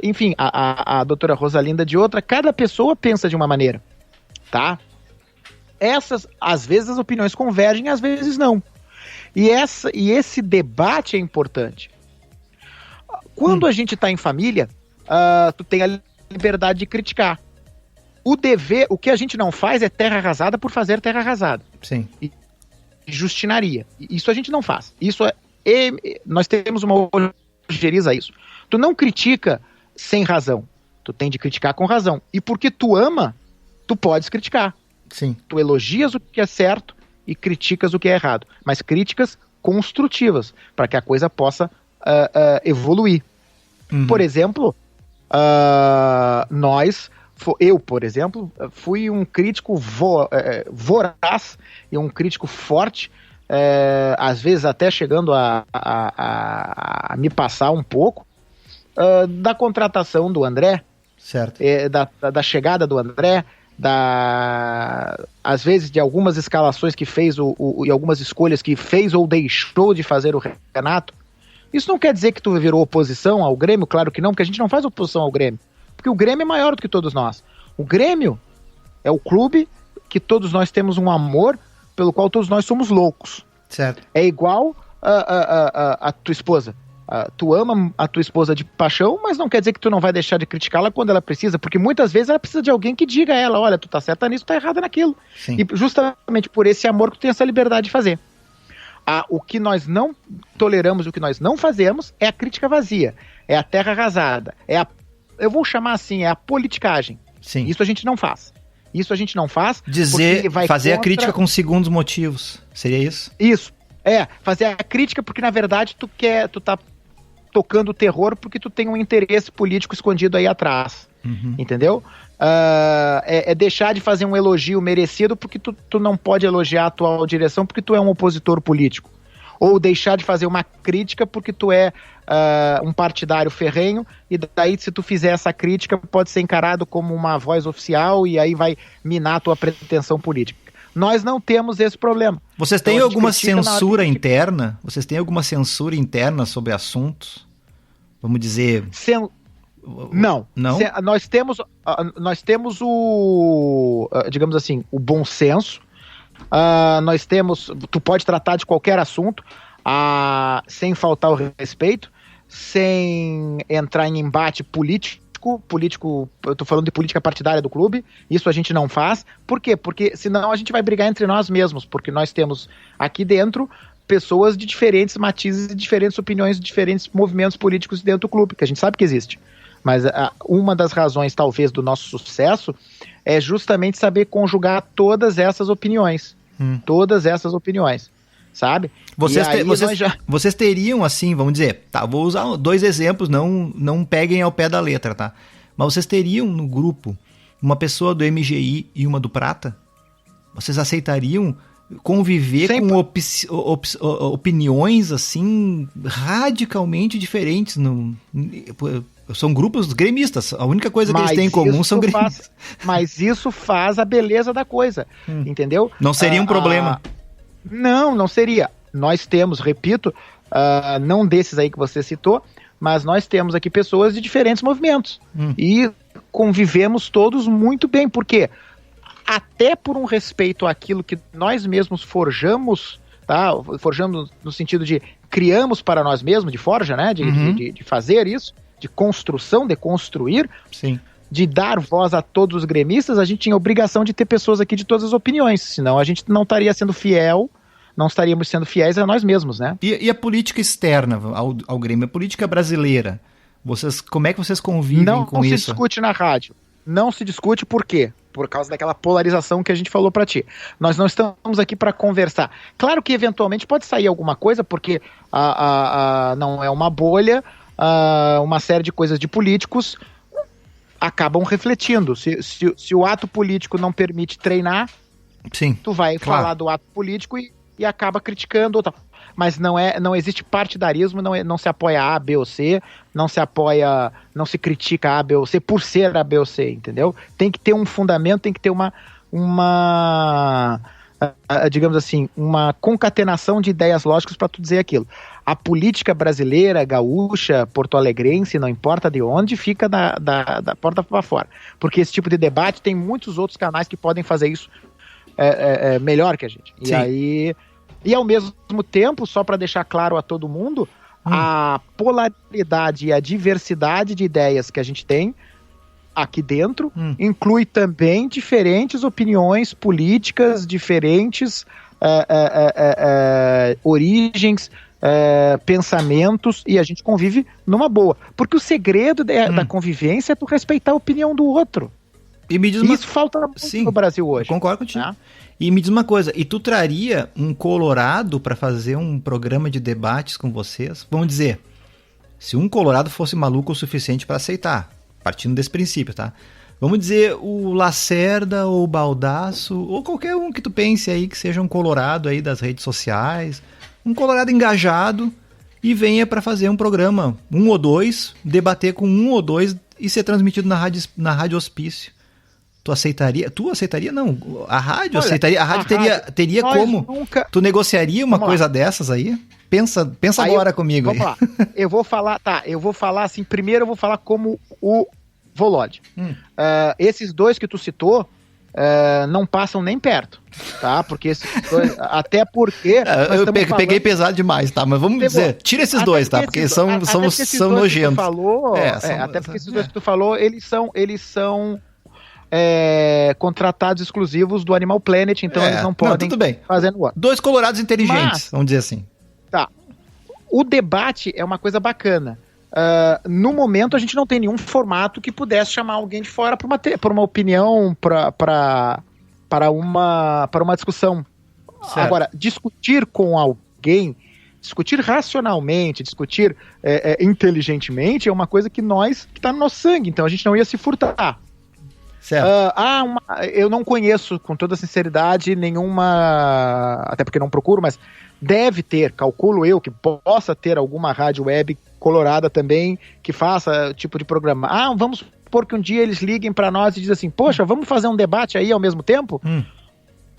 enfim, a doutora Rosalinda de outra, cada pessoa pensa de uma maneira, tá? Às vezes as opiniões convergem, às vezes não. E esse debate é importante. Quando a gente está em família, tu tem a liberdade de criticar. O que a gente não faz é terra arrasada por fazer terra arrasada. Sim. E justinaria. Isso a gente não faz. Nós temos uma ojeriza a isso. Tu não critica sem razão. Tu tem de criticar com razão. E porque tu ama, tu podes criticar. Sim. Tu elogias o que é certo e criticas o que é errado. Mas críticas construtivas, para que a coisa possa evoluir. Uhum. Por exemplo, eu, por exemplo, fui um crítico voraz e um crítico forte, às vezes até chegando a me passar um pouco, da contratação do André, certo. Da chegada do André, às vezes de algumas escalações que fez e algumas escolhas que fez ou deixou de fazer o Renato. Isso não quer dizer que tu virou oposição ao Grêmio, claro que não, porque a gente não faz oposição ao Grêmio, porque o Grêmio é maior do que todos nós. O Grêmio é o clube que todos nós temos um amor, pelo qual todos nós somos loucos. Certo. É igual a tua esposa. Tu ama a tua esposa de paixão, mas não quer dizer que tu não vai deixar de criticá-la quando ela precisa, porque muitas vezes ela precisa de alguém que diga a ela, olha, tu tá certa nisso, tu tá errada naquilo. Sim. E justamente por esse amor que tu tem essa liberdade de fazer. O que nós não toleramos, o que nós não fazemos é a crítica vazia, é a terra arrasada, eu vou chamar assim, é a politicagem. Sim. Isso a gente não faz. Fazer a crítica com segundos motivos, seria isso? Isso, fazer a crítica porque na verdade tu tá tocando o terror porque tu tem um interesse político escondido aí atrás, entendeu? É deixar de fazer um elogio merecido porque tu não pode elogiar a atual direção porque tu é um opositor político. Ou deixar de fazer uma crítica porque tu é um partidário ferrenho e daí se tu fizer essa crítica pode ser encarado como uma voz oficial e aí vai minar a tua pretensão política. Nós não temos esse problema. Vocês têm alguma censura interna? Vocês têm alguma censura interna sobre assuntos? Vamos dizer... Não. Nós temos o, digamos assim, o bom senso. Tu pode tratar de qualquer assunto sem faltar o respeito, sem entrar em embate político, eu tô falando de política partidária do clube, isso a gente não faz. Por quê? Porque senão a gente vai brigar entre nós mesmos, porque nós temos aqui dentro pessoas de diferentes matizes, de diferentes opiniões, de diferentes movimentos políticos dentro do clube, que a gente sabe que existe. Mas uma das razões, talvez, do nosso sucesso é justamente saber conjugar todas essas opiniões. Todas essas opiniões, sabe? Vocês teriam, assim, vamos dizer, tá, vou usar 2 exemplos, não peguem ao pé da letra, tá? Mas vocês teriam no grupo uma pessoa do MGI e uma do Prata? Vocês aceitariam conviver com opiniões, assim, radicalmente diferentes? São grupos gremistas, a única coisa que eles têm em comum são gremistas. Mas isso faz a beleza da coisa, entendeu? Não seria um problema. Não seria. Nós temos, repito, não desses aí que você citou, mas nós temos aqui pessoas de diferentes movimentos. E convivemos todos muito bem, porque até por um respeito àquilo que nós mesmos forjamos, tá? Forjamos no sentido de criamos para nós mesmos, de forja, né? De fazer isso, de construção, de construir, sim, de dar voz a todos os gremistas, a gente tinha a obrigação de ter pessoas aqui de todas as opiniões, senão a gente não estaria sendo fiel, não estaríamos sendo fiéis a nós mesmos, né? E a política externa ao Grêmio, a política brasileira, como é que vocês convivem com isso? Não se discute na rádio, não se discute por quê? Por causa daquela polarização que a gente falou pra ti. Nós não estamos aqui para conversar. Claro que eventualmente pode sair alguma coisa, porque não é uma bolha, uma série de coisas de políticos acabam refletindo. Se o ato político não permite treinar, sim, tu vai falar do ato político e acaba criticando. Mas não existe partidarismo, não se apoia A, B ou C, não se critica A, B ou C por ser A, B ou C, entendeu? Tem que ter um fundamento, tem que ter uma digamos assim, uma concatenação de ideias lógicas para tu dizer aquilo. a política brasileira, gaúcha, porto-alegrense, não importa de onde, fica da porta para fora. Porque esse tipo de debate tem muitos outros canais que podem fazer isso melhor que a gente. Sim. E ao mesmo tempo, só para deixar claro a todo mundo, a polaridade e a diversidade de ideias que a gente tem aqui dentro inclui também diferentes opiniões políticas, diferentes origens, pensamentos, e a gente convive numa boa. Porque o segredo da convivência é tu respeitar a opinião do outro. E me diz isso falta muito no Brasil hoje. Concordo contigo. E me diz uma coisa, e tu traria um colorado para fazer um programa de debates com vocês? Vamos dizer, se um colorado fosse maluco o suficiente para aceitar, partindo desse princípio, tá? Vamos dizer o Lacerda ou o Baldasso, ou qualquer um que tu pense aí que seja um colorado aí das redes sociais, um colorado engajado, e venha para fazer um programa, um ou dois, debater com um ou dois e ser transmitido na Rádio Hospício. Tu aceitaria? Tu aceitaria? Não. A rádio aceitaria. A rádio teria como? Tu negociaria uma coisa dessas aí? Pensa agora comigo. Vamos lá. Eu vou falar assim, primeiro eu vou falar como o Volodya. Esses dois que tu citou não passam nem perto, tá? Porque esses dois, até porque... eu peguei pesado demais, tá? Mas vamos dizer, tira esses dois, tá? Porque são nojentos. Até porque esses dois que tu falou, eles são contratados exclusivos do Animal Planet, então eles não podem fazer no ar. Dois colorados inteligentes, vamos dizer assim. Tá. O debate é uma coisa bacana. No momento a gente não tem nenhum formato que pudesse chamar alguém de fora para uma opinião, para uma discussão. Certo. Agora, discutir com alguém, discutir racionalmente, discutir inteligentemente é uma coisa que está no nosso sangue, então a gente não ia se furtar. Certo. Eu não conheço, com toda sinceridade, nenhuma, até porque não procuro, mas deve ter, calculo eu, que possa ter alguma rádio web colorada também, que faça tipo de programa. Vamos supor que um dia eles liguem para nós e dizem assim, poxa, vamos fazer um debate aí ao mesmo tempo?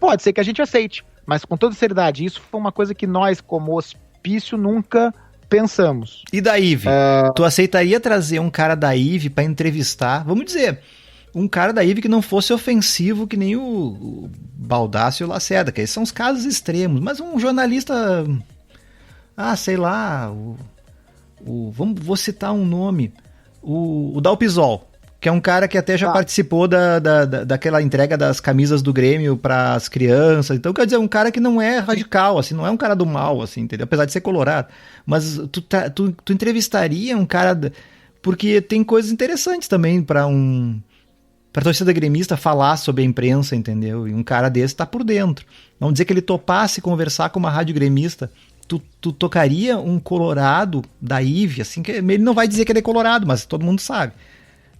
Pode ser que a gente aceite, mas com toda sinceridade, isso foi uma coisa que nós, como hospício, nunca pensamos. E da IVE? Tu aceitaria trazer um cara da IVE para entrevistar? Vamos dizer... um cara da IVE que não fosse ofensivo que nem o Baldasso e o Lacerda, que esses são os casos extremos, mas um jornalista, sei lá, vou citar um nome, o Dalpisol, que é um cara que até já participou daquela entrega das camisas do Grêmio para as crianças, então quer dizer, um cara que não é radical, assim, não é um cara do mal, assim, entendeu? Apesar de ser colorado, mas tu entrevistaria um cara, porque tem coisas interessantes também para a torcida gremista falar sobre a imprensa, entendeu? E um cara desse tá por dentro. Vamos dizer que ele topasse conversar com uma rádio gremista, tu tocaria um colorado da IVE, assim, que ele não vai dizer que ele é colorado, mas todo mundo sabe.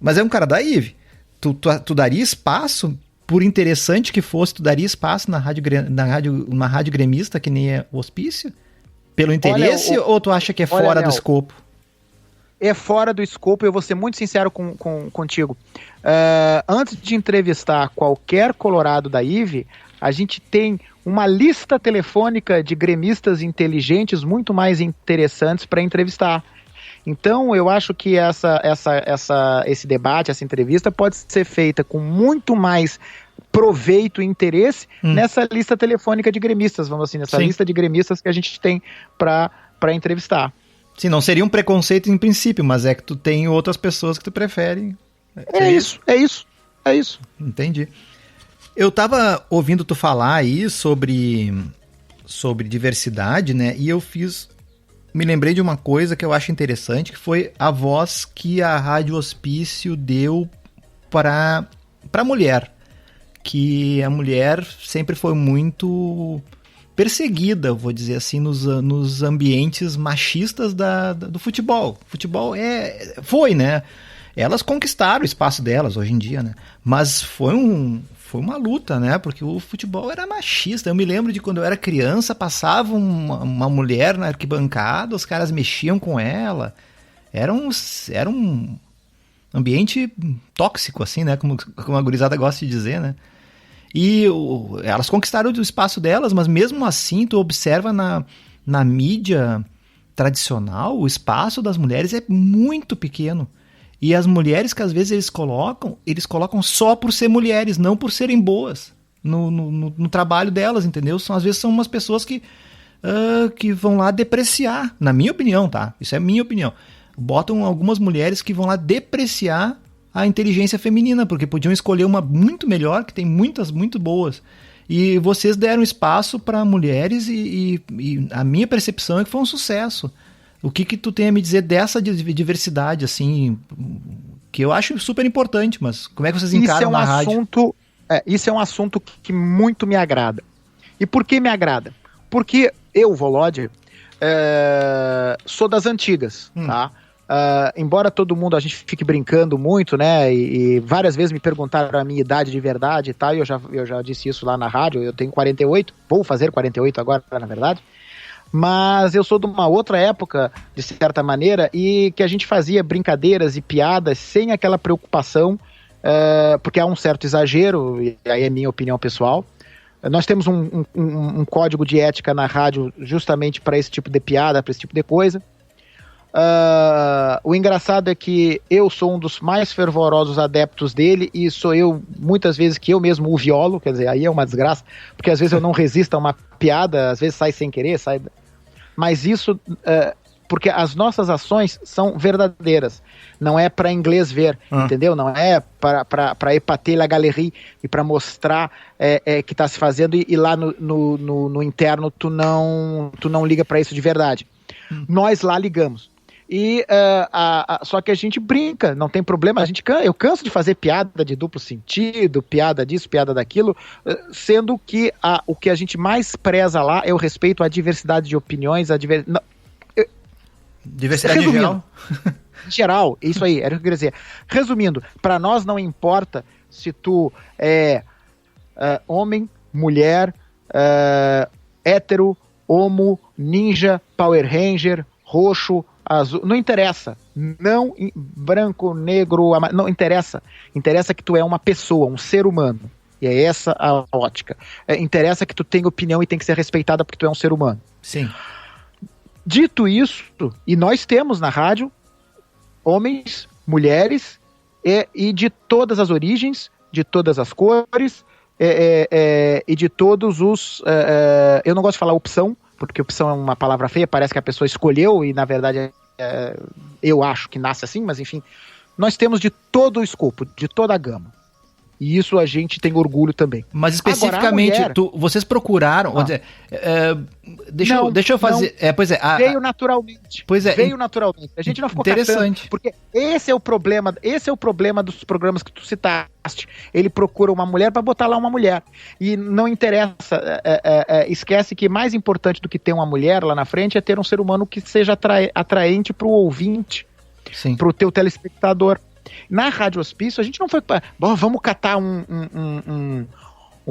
Mas é um cara da IVE. Tu daria espaço, por interessante que fosse, tu daria espaço na rádio gremista, que nem é o Hospício? Pelo interesse, ou tu acha que é fora do escopo? É fora do escopo, eu vou ser muito sincero contigo. Antes de entrevistar qualquer colorado da IVE, a gente tem uma lista telefônica de gremistas inteligentes muito mais interessantes para entrevistar. Então, eu acho que esse debate, essa entrevista pode ser feita com muito mais proveito e interesse nessa lista telefônica de gremistas, vamos assim, nessa lista de gremistas que a gente tem para entrevistar. Sim, não seria um preconceito em princípio, mas é que tu tem outras pessoas que tu prefere. É isso. Entendi. Eu tava ouvindo tu falar aí sobre diversidade, né? E me lembrei de uma coisa que eu acho interessante, que foi a voz que a Rádio Hospício deu para a mulher. Que a mulher sempre foi muito perseguida, vou dizer assim, nos ambientes machistas do futebol. Futebol foi, né? Elas conquistaram o espaço delas hoje em dia, né? Mas foi uma luta, né? Porque o futebol era machista. Eu me lembro de quando eu era criança, passava uma mulher na arquibancada, os caras mexiam com ela. Era um ambiente tóxico, assim, né? Como a gurizada gosta de dizer, né? E elas conquistaram o espaço delas, mas mesmo assim tu observa na mídia tradicional, o espaço das mulheres é muito pequeno. E as mulheres que às vezes eles colocam só por ser mulheres, não por serem boas no trabalho delas, entendeu? Às vezes são umas pessoas que vão lá depreciar, na minha opinião, tá? Isso é minha opinião. Botam algumas mulheres que vão lá depreciar a inteligência feminina, porque podiam escolher uma muito melhor, que tem muitas muito boas. E vocês deram espaço para mulheres e a minha percepção é que foi um sucesso. O que tu tem a me dizer dessa diversidade, assim, que eu acho super importante, mas como é que vocês encaram na rádio? Isso é um assunto que muito me agrada. E por que me agrada? Porque eu, Volodya, sou das antigas, tá? Embora todo mundo, a gente fique brincando muito, né, e várias vezes me perguntaram a minha idade de verdade e tal, e eu já disse isso lá na rádio, eu tenho 48, vou fazer 48 agora, na verdade, mas eu sou de uma outra época, de certa maneira, e que a gente fazia brincadeiras e piadas sem aquela preocupação, porque há um certo exagero, e aí é minha opinião pessoal. Nós temos um código de ética na rádio justamente para esse tipo de piada, para esse tipo de coisa. O engraçado é que eu sou um dos mais fervorosos adeptos dele e sou eu, muitas vezes, que eu mesmo o violo, quer dizer, aí é uma desgraça, porque às vezes eu não resisto a uma piada, às vezes sai sem querer, mas isso, porque as nossas ações são verdadeiras, não é para inglês ver, entendeu? Não é para épater la galerie e para mostrar que está se fazendo e lá no interno tu não liga para isso de verdade. Nós lá ligamos. Só que a gente brinca, não tem problema, eu canso de fazer piada de duplo sentido, piada disso, piada daquilo, sendo que o que a gente mais preza lá é o respeito à diversidade de opiniões, diversidade em geral? Em geral, isso aí, era o que eu queria dizer. Resumindo, para nós não importa se tu é homem, mulher, hétero, homo, ninja, Power Ranger, roxo, azul, não interessa, não branco, negro, não interessa, interessa que tu é uma pessoa, um ser humano, e é essa a ótica, interessa que tu tenha opinião e tem que ser respeitada porque tu é um ser humano. Sim. Dito isso, e nós temos na rádio homens, mulheres e de todas as origens, de todas as cores e de todos os eu não gosto de falar opção, porque opção é uma palavra feia, parece que a pessoa escolheu e na verdade eu acho que nasce assim, mas enfim, nós temos de todo o escopo, de toda a gama. E isso a gente tem orgulho também. Mas especificamente, mulher, vocês procuraram... Deixa eu fazer... veio naturalmente. Pois é. Veio naturalmente. A gente não ficou interessante. Catando, porque esse é o problema dos programas que tu citaste. Ele procura uma mulher para botar lá uma mulher. E não interessa. Esquece que mais importante do que ter uma mulher lá na frente é ter um ser humano que seja atraente para o ouvinte, para o teu telespectador. Na Rádio Hospício, a gente não foi vamos catar um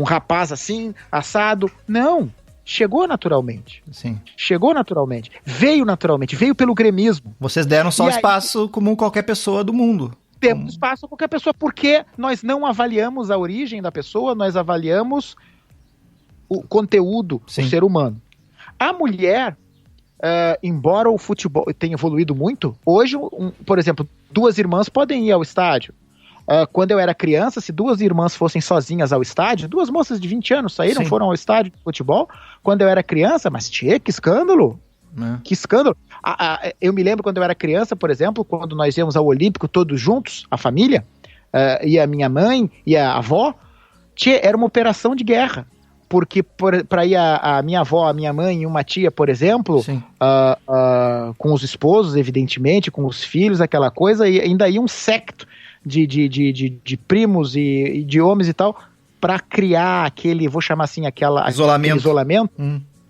rapaz assim, assado. Não, chegou naturalmente. Sim. Chegou naturalmente. Veio naturalmente, veio pelo gremismo. Vocês deram só espaço como qualquer pessoa do mundo. Temos espaço para qualquer pessoa, porque nós não avaliamos a origem da pessoa, nós avaliamos o conteúdo, o ser humano. A mulher, embora o futebol tenha evoluído muito, hoje, por exemplo, 2 irmãs podem ir ao estádio. Quando eu era criança, se 2 irmãs fossem sozinhas ao estádio, 2 moças de 20 anos saíram, foram ao estádio de futebol, quando eu era criança, mas que escândalo! Que escândalo! Eu me lembro quando eu era criança, por exemplo, quando nós íamos ao Olímpico todos juntos, a família, e a minha mãe e a avó, era uma operação de guerra. Porque para ir a minha avó, a minha mãe e uma tia, por exemplo, com os esposos, evidentemente, com os filhos, aquela coisa, e ainda ia um secto de primos e de homens e tal, para criar aquele, vou chamar assim, isolamento.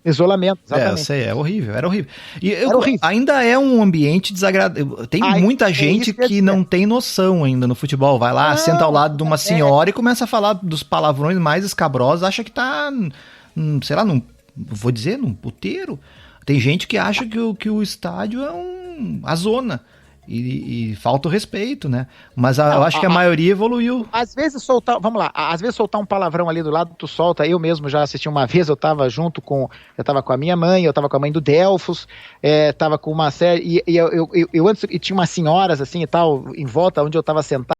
Isolamento, exatamente. É horrível, era horrível. Era horrível. Ainda é um ambiente desagradável. Tem muita gente que não tem noção ainda no futebol. Vai lá, senta ao lado de uma senhora e começa a falar dos palavrões mais escabrosos, acha que tá, sei lá, vou dizer, num puteiro. Tem gente que acha que o estádio é a zona. E falta o respeito, né? Mas eu acho que a maioria evoluiu. Às vezes soltar, vamos lá, às vezes soltar um palavrão ali do lado, tu solta. Eu mesmo já assisti uma vez, eu tava com a minha mãe, eu tava com a mãe do Delfos, tava com uma série, e eu antes, e tinha umas senhoras assim e tal, em volta, onde eu tava sentado.